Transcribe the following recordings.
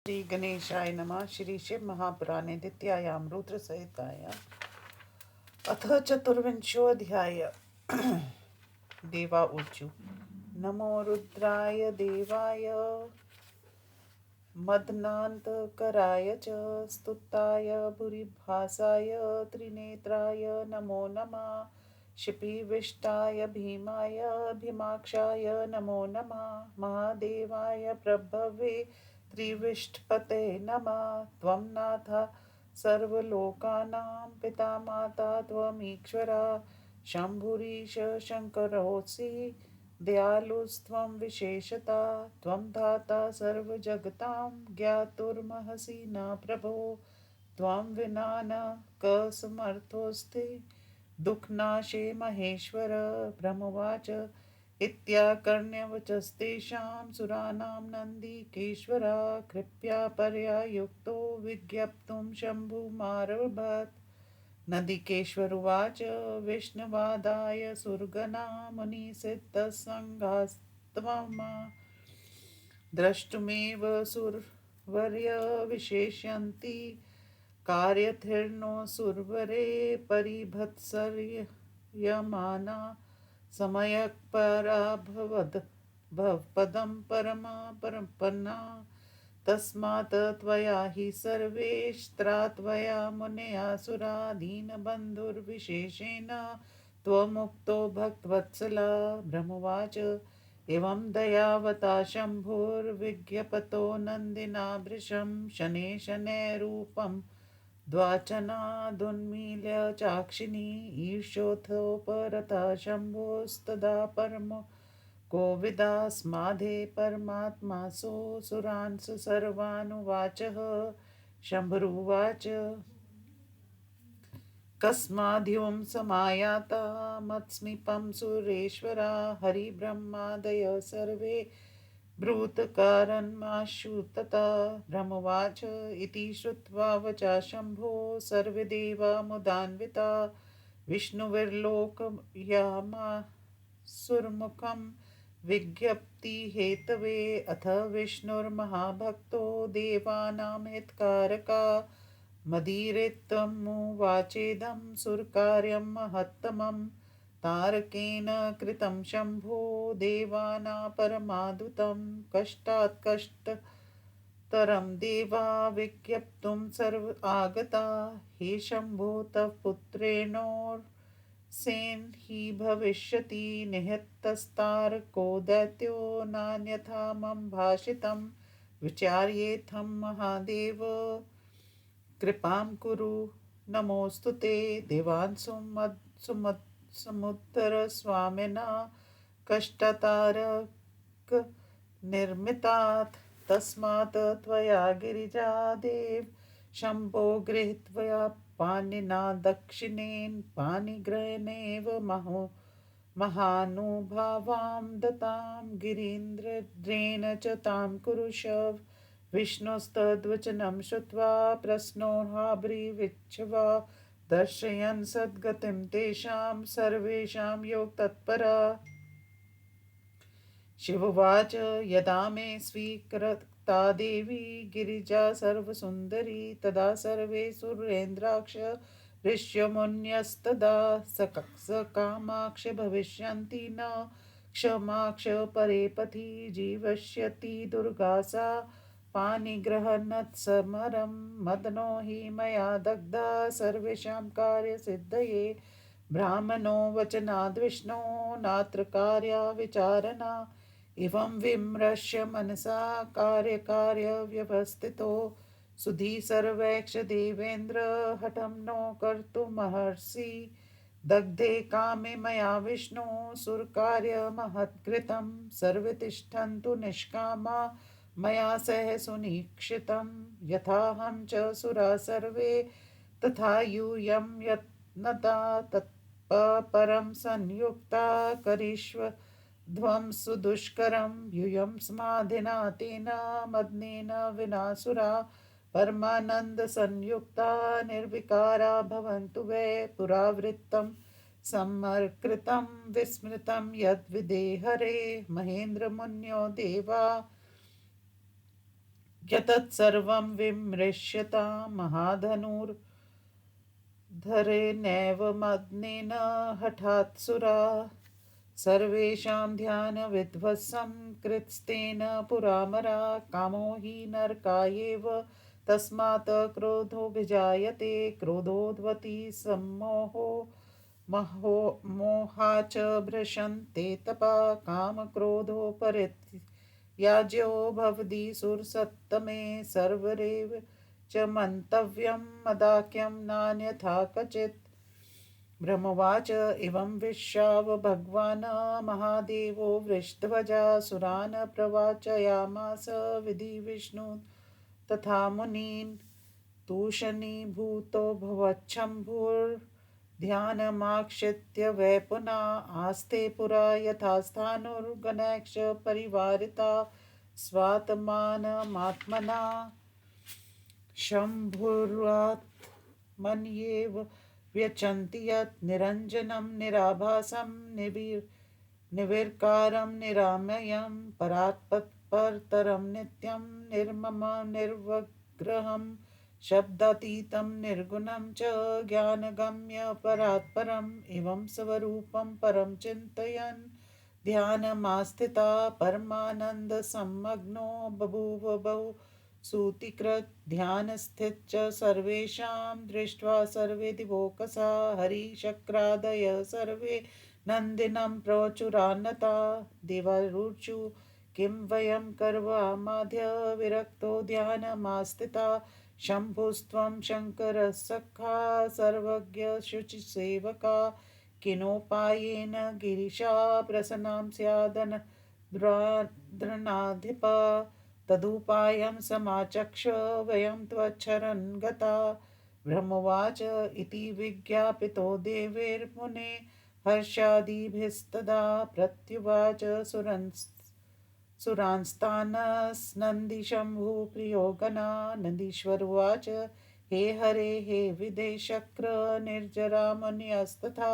श्री गणेशाय नमः। श्री शिव महापुराणे द्वितीयायां रुद्र संहितायां अथ चतुर्विंशोऽध्याय। देवा ऊचु नमो रुद्राय देवाय मदनान्तकराय च स्तुताय भूरिभासाय त्रिनेत्राय नमो नमः। शिपिविष्टाय भीमाय भीमाक्षाय नमो नमः। महादेवाय प्रभवे त्रिविष्टपते नमः। त्वं नाथ सर्वलोकानां पिता माता त्वमीश्वरा। शम्भुरीश शङ्करोऽसि दयालुस्त्वं विशेषता। त्वं धाता सर्वजगतां ज्ञातुर्महसि न प्रभो। त्वं विना न कसमर्थोऽस्ति दुःखनाशे महेश्वर। ब्रह्मवाच इत्याकर्ण्यवचस्तेषां सुराणां नन्दिकेश्वरा। कृपया पर्यायुक्तो विज्ञप्तुं शम्भुमारभत। नन्दिकेश्वरुवाच विष्णुवादाय सुरगणा मुनिसिद्धसङ्घास्त्वमा द्रष्टुमेव सुरवर्य विशेष्यन्ति। कार्यथिर्नो सुरवरे परिभत्सर्यमाना समयः पराभवद् भवपदं परमा परपन्ना। तस्मात् त्वया हि सर्वेष्ट्रात्वया मुनयासुरा दीनबन्धुर्विशेषेण त्वमुक्तो भक्तवत्सला। ब्रह्मवाच एवं दयावता शम्भुर्विज्ञपतो नन्दिना भृशं शनैः शनैः रूपं द्वाचनादुन्मील्य चाक्षिणी। ईर्ष्योत्थोपरतः शम्भोस्तदा परमो कोविदास्मादे परमात्मासो सुरांस सर्वानुवाचः। शम्भुरुवाच कस्माद्युं समायाता मत्समीपं सुरेश्वरा। हरिब्रह्मादय सर्वे ब्रूतकारणमाशु तथा। ब्रह्मवाच इति श्रुत्वा वचा शम्भो सर्वे देवा मुदान्विता। विष्णुविर्लोकयामासुरमुखं विज्ञप्तिहेतवे। अथ विष्णुर्महाभक्तो देवानां हितकारका। मदीरित्वमुवाचेदं सुरकार्यं महत्तमं। तारकेण कृतं शम्भो देवानां परमाद्भुतं। कष्टात् कष्टतरं देवा विज्ञप्तुं सर्व आगता। हे शम्भो तव पुत्रेणोर्सेन हि भविष्यति निहतस्तारको दैत्यो नान्यथा मम भाषितं। विचार्येऽहं महादेव कृपां कुरु नमोऽस्तु ते। देवांसमुत्तरस्वामिना कष्टतारक निर्मितात्। तस्मात् त्वया गिरिजादेव शम्भो गृहीत्वा पाणिना दक्षिणेन पाणिग्रहणेव महानुभावां दतां। गिरीन्द्रेण च तां कुरुशव। विष्णोस्तद्वचनं श्रुत्वा प्रश्नो हाब्रीविच्छवा। दर्शयन् सद्गतिं तेषां सर्वेषां योगतत्परा। शिवोवाच यदा मे स्वीकृता देवी गिरिजा सर्वसुन्दरी। तदा सर्वे सुरेन्द्राक्ष ऋष्यमुन्यस्तदा सकामाक्ष भविष्यन्ति न क्षमाक्ष परे पथि। जीवष्यति दुर्गा सा पाणिग्रहणत्समरं। मदनो हि मया दग्धा सर्वेषां कार्यसिद्धये। ब्राह्मणो वचनाद्विष्णो नात्र कार्या विचारणा। एवं विमृश्य मनसा कार्यकार्यव्यवस्थितो। सुधी सर्वैक्ष देवेन्द्र हठं नो कर्तुमहर्षि। दग्धे कामे मया विष्णु सुरकार्यमहत्कृतं। सर्वे तिष्ठन्तु निष्कामा मया सह सुनिक्षितं। यथाहं च सुरा सर्वे तथा यूयं यत्नता तत्परं संयुक्ता करिष्व ध्वं सुदुष्करं। यूयं समाधिना तेन मदनेन विनासुरा परमानन्दसंयुक्ता निर्विकारा भवन्तु वै। पुरावृत्तं समर्कृतं विस्मृतं यद्विदेहरे। महेन्द्रमुन्यो देवा यतत्सर्वं विमृश्यता महाधनुर्धरेणैव मग्नेन हठात्सुरा सर्वेषां ध्यानविध्वंसं कृत्स्तेन पुरामरा कामो हि नरकायैव तस्मात् क्रोधोऽभिजायते क्रोधोद्भवति सम्मोहो मोहा च भ्रशन्ते तपा कामक्रोधोपरित्याज्यो भवति सुरसत्तमे सर्वरेव च मन्तव्यं मदाख्यं नान्यथा क्वचित् ब्रह्मवाच इवं विश्वाव भगवान् महादेवो वृषध्वजासुरान् प्रवाचयामास विधि विष्णु तथा मुनीन् तूषणीभूतो भवच्छम्भुर्ध्यानमाक्षित्य वै पुनः आस्ते पुरा यथास्थाणुर्गणैक्ष परिवारिता स्वात्मानमात्मना शम्भुरात्मन्येव व्यचन्ति यत् निरञ्जनं निराभासं निर्विकारं निरामयं परात्परतरं नित्यं निर्ममं निर्वग्रहं शब्दातीतं निर्गुणं च ज्ञानगम्य परात्परम् एवं स्वरूपं परं चिन्तयन् ध्यानमास्थिता परमानन्दसंमग्नो बभूव बहु सूतिकृत ध्यानस्थित च सर्वेषां दृष्ट्वा सर्वे दिवोकसा हरिशक्रादय सर्वे नन्दिनं प्रचुरान्नता देवारुचु किं वयं करवामाद्य विरक्तो ध्यानमास्थिता शम्भुस्त्वं शङ्करः सखा सर्वज्ञ शुचिसेवका किनोपायेन गिरिशा प्रसन्नां स्यादन द्रणाधिपा तदुपायं समाचक्ष वयं त्वच्छरणं गता ब्रह्मवाच इति विज्ञापितो देवैर्मुने हर्षादिभिस्तदा प्रत्युवाच सुरांस्तानस्नन्दिशम्भुप्रियो गणा नन्दीश्वरुवाच हे हरे हे विदेशक्र निर्जरामन्यस्तथा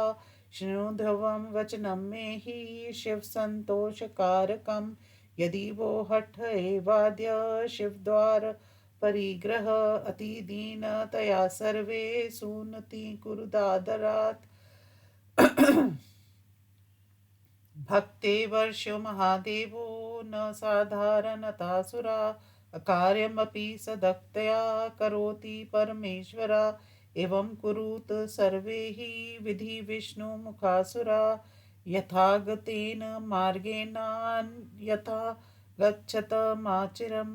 शृणुध्रुवं वचनं मे हि शिवसन्तोषकारकम् यदि वो हठ एवाद्य शिवद्वार परिग्रह अतिदीनतया सर्वे सुनति कुरुदादरात् भक्ते वर्षो महादेवो न साधारणतासुरा अकार्यमपि सदक्तया करोति परमेश्वरा एवं कुरुत सर्वे हि विधि विष्णुमुखासुरा यथागतेन मार्गेणान्यथा गच्छतमाचिरम्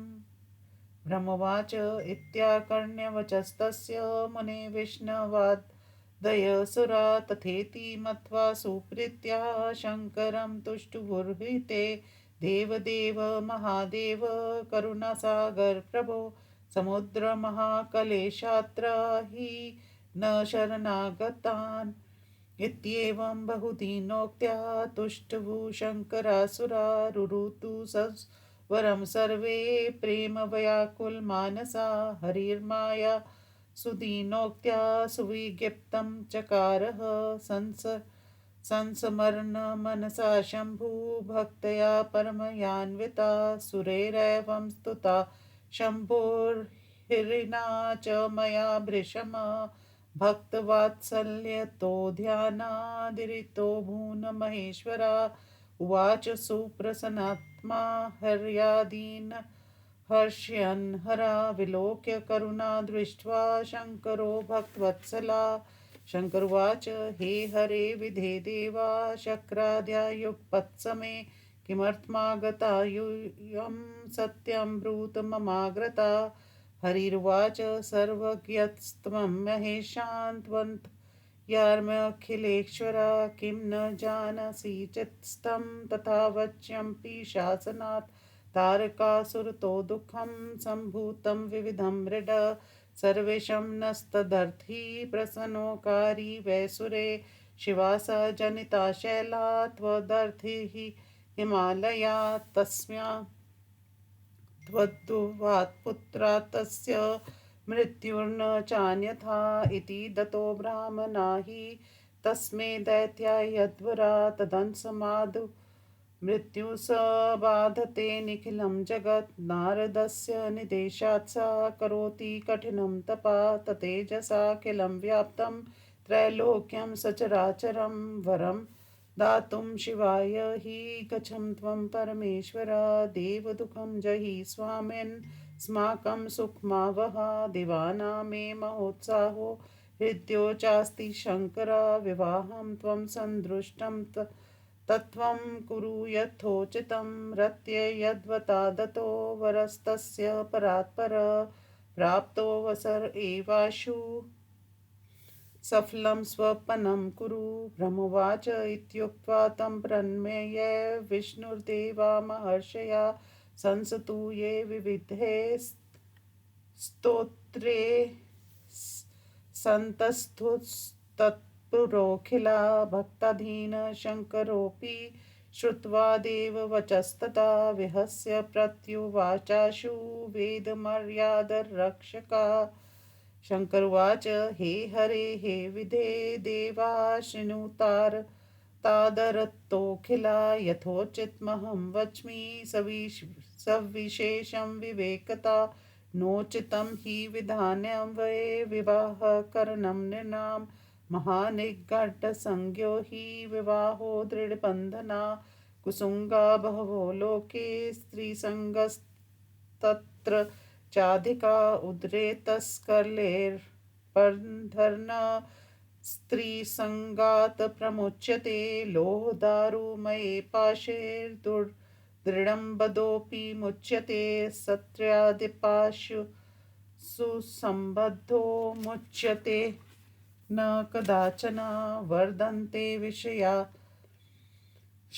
ब्रह्मवाच इत्याकर्ण्यवचस्तस्य मुने विष्णवादयसुरा तथेति मत्वा सुप्रीत्या शङ्करं तुष्टुबुर्हिते देवदेव महादेव करुणासागर प्रभो समुद्रमहाकलेशात्र हि न शरणागतान् इत्येवं बहुदिनोक्त्या तुष्टुभु शङ्करासुरा रुरुतु वरं सर्वे प्रेमव्याकुलमानसा हरिर्माया सुदीनोक्त्या सुविज्ञप्तं चकारः संस्मरणमनसा शम्भु भक्तया परमयान्विता सुरैरेवं स्तुता शम्भुर्हिरिणा च मया भृशम भक्तवात्सल्यतो ध्यानादिरितो भूनमहेश्वरा उवाच सुप्रसन्नात्मा हर्यादीन् हर्ष्यन् हरा विलोक्य करुणा दृष्ट्वा शङ्करो भक्तवत्सला शङ्करुवाच हे हरे विधे देवा शक्राद्यायुपत्समे किमर्थमागता यूयं सत्यं ब्रूत ममाग्रता हरिर्वाच सर्वज्ञस्त्वं महेशान्त्वन्त यार्म्यखिलेश्वरा किं न जानासि चित्स्तं तथा वच्यंपि शासनात् तारकासुरतो दुःखं सम्भूतं विविधं मृड सर्वेशं नस्तदर्थी प्रसन्नोकारी वैसुरे शिवासा जनिता शैला त्वदर्थिः हिमालया तस्म्या त्वद्दुवात्पुत्रात् तस्य मृत्युर्न चान्यथा इति दतो ब्राह्मणा हि तस्मै दैत्याय यद्वरा तदंसमादु मृत्यु स बाधते निखिलं जगत् नारदस्य निदेशात् सा करोति कठिनं तपा ततेजसाखिलं व्याप्तं त्रैलोक्यं सचराचरं वरं दातुं शिवाय हि गच्छं त्वं परमेश्वर देवदुःखं जहि स्वामिन् स्माकं सुखमावह दिवाना मे महोत्साहो हृद्यो चास्ति शङ्कर विवाहं त्वं सन्दृष्टं तत्त्वं कुरु यथोचितं रत्ये यद्वता दतो वरस्तस्य परात्पर प्राप्तोऽवसर एवाशु सफलं स्वपनं कुरु ब्रह्मवाच इत्युक्त्वा तं प्रणम्य विष्णुर्देवा महर्षया संस्तूये विविधे स्तोत्रे सन्तस्तुस्तत्पुरोऽखिला भक्ताधीनशङ्करोऽपि श्रुत्वा देववचस्तथा विहस्य प्रत्युवाचाशु वेदमर्यादरक्षका शङ्करुवाच हे हरे हे विधे देवा शृणुतार तादरत्तोऽखिला यथोचितमहं वच्मि सविशेषं विवेकता नोचितं हि विधानं वै विवाहकरणं नृणां महानिघण्टसंज्ञो हि विवाहो दृढबन्धना कुसुङ्गा बहवो लोके स्त्रीसङ्गस्तत्र चाधिका उद्रेतस्कलेर्बन्धर्न स्त्रीसङ्गात् प्रमुच्यते लोहदारुमये पाशैर्दृढं बधोऽपि मुच्यते सत्र्यादिपाशु सुसम्बद्धो मुच्यते न कदाचन वर्धन्ते विषया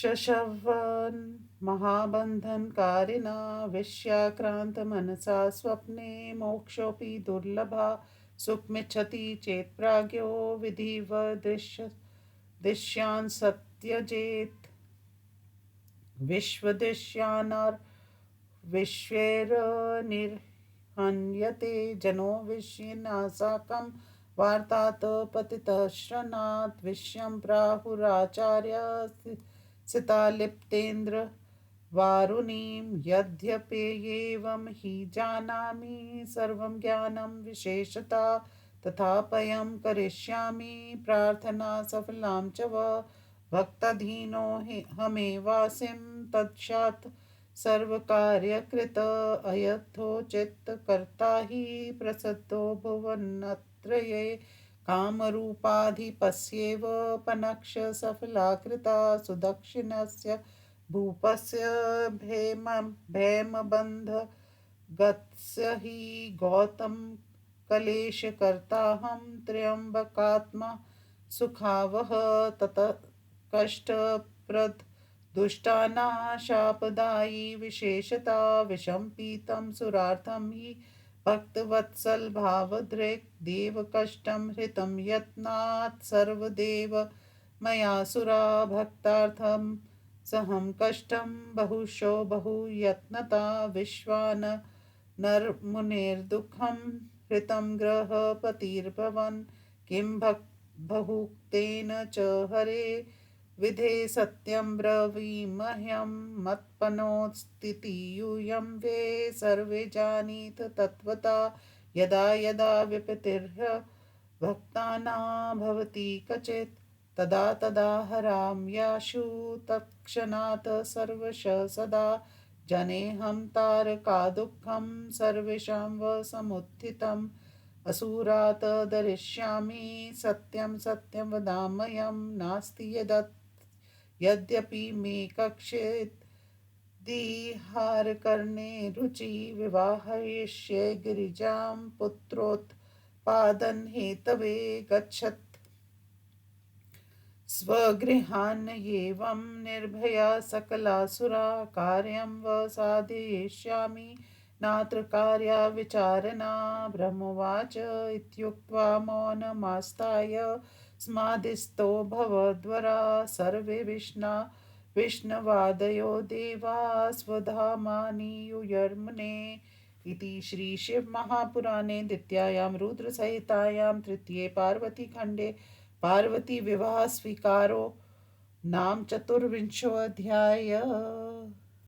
शशवन् महाबन्धनकारिणा विष्याक्रान्तमनसा स्वप्ने मोक्षोऽपि दुर्लभा सुखमिच्छति चेत् प्राज्ञो विधिवदृश्यान् सत्यजेत् विश्वैर्निर्हन्यते जनो विषयिणा साकं वार्तात् पतितः शृणात् विषयं प्राहुराचार्य सितालिप्तेन्द्र वारुणीं यद्यप्येवं हि जानामि सर्वं ज्ञानं विशेषता तथापयं करिष्यामि प्रार्थना सफलां च भक्ताधीनो हमेवासिं तत्क्षात् सर्वकार्यकृत अयथोचित कर्ता हि प्रसिद्धो भुवनत्रये कामरूपाधिपस्येव पनक्ष सफला कृता सुदक्षिणस्य भूपस्य भैमबन्ध गत्स्य हि गौतम कलेशकर्ताहं त्र्यम्बकात्मा सुखावह ततः कष्टप्रद दुष्टानाशापदायी विशेषता विषं पीतं सुरार्थं हि भक्तवत्सल भावदृक् देवकष्टं हृतं यत्नात् सर्वदेव मयासुरा भक्तार्थं सहं कष्टं बहुशो बहु यत्नता विश्वान नरमुनेर्दुःखं हृतं ग्रहपतिर्भवन् किं बहुक्तेन च हरे विधे सत्यं ब्रवीमह्यं मत्पनोस्तिति यूयं वे सर्वे जानीत तत्वता यदा यदा विपतिर्ह भक्तानां भवति क्वचित् तदा तदा हराम्याशु तत्क्षणात् सर्वशः सदा जनेऽहं तारका दुःखं सर्वेषां वसमुत्थितम् असुरात् दरिष्यामि सत्यं सत्यं वदाम्यहं नास्ति यद्यपि मे कक्षेत् दिहारकर्णे रुचि विवाहयिष्ये गिरिजां पुत्रोत्पादनहेतवे गच्छत् स्वगृहान् एवं निर्भया सकलासुरा कार्यं साधयिष्यामि नात्र कार्या विचारणा ब्रह्मवाच इत्युक्त्वा मौनमास्ताय स्मादिस्थो भवद्वरा सर्वे विष्णवादयो देवा स्वधामानि युयर्मुने इति श्रीशिवमहापुराणे द्वितीयायां रुद्रसंहितायां तृतीये पार्वतीखण्डे पार्वती विवाह स्वीकारो नाम चतुर्विंशोऽध्याय।